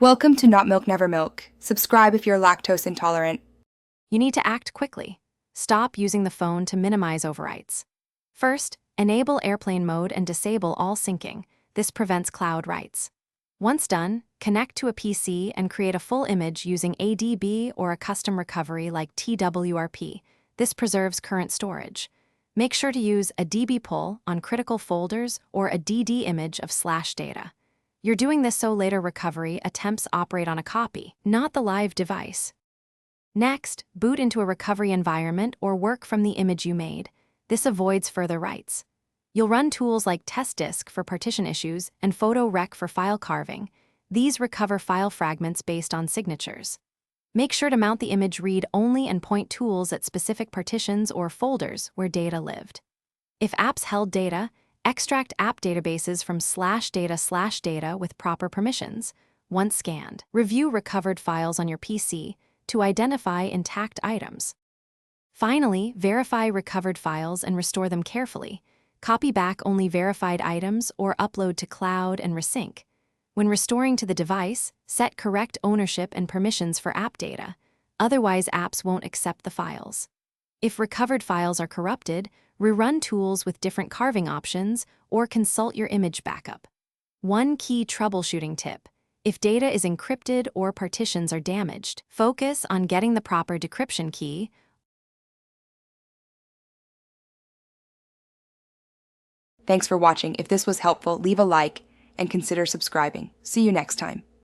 Welcome to Not Milk Never Milk. Subscribe if you're lactose intolerant. You need to act quickly. Stop using the phone to minimize overwrites. First, enable airplane mode and disable all syncing. This prevents cloud writes. Once done, connect to a PC and create a full image using ADB or a custom recovery like TWRP. This preserves current storage. Make sure to use a DB pull on critical folders or a DD image of slash data. You're doing this so later recovery attempts operate on a copy, not the live device. Next, boot into a recovery environment or work from the image you made. This avoids further writes. You'll run tools like TestDisk for partition issues and PhotoRec for file carving. These recover file fragments based on signatures. Make sure to mount the image read-only and point tools at specific partitions or folders where data lived. If apps held data, extract app databases from /data/data with proper permissions. Once scanned, review recovered files on your PC to identify intact items. Finally, verify recovered files and restore them carefully. Copy back only verified items or upload to cloud and resync. When restoring to the device, set correct ownership and permissions for app data. Otherwise, apps won't accept the files. If recovered files are corrupted, rerun tools with different carving options or consult your image backup. One key troubleshooting tip: if data is encrypted or partitions are damaged, focus on getting the proper decryption key. Thanks for watching. If this was helpful, leave a like and consider subscribing. See you next time.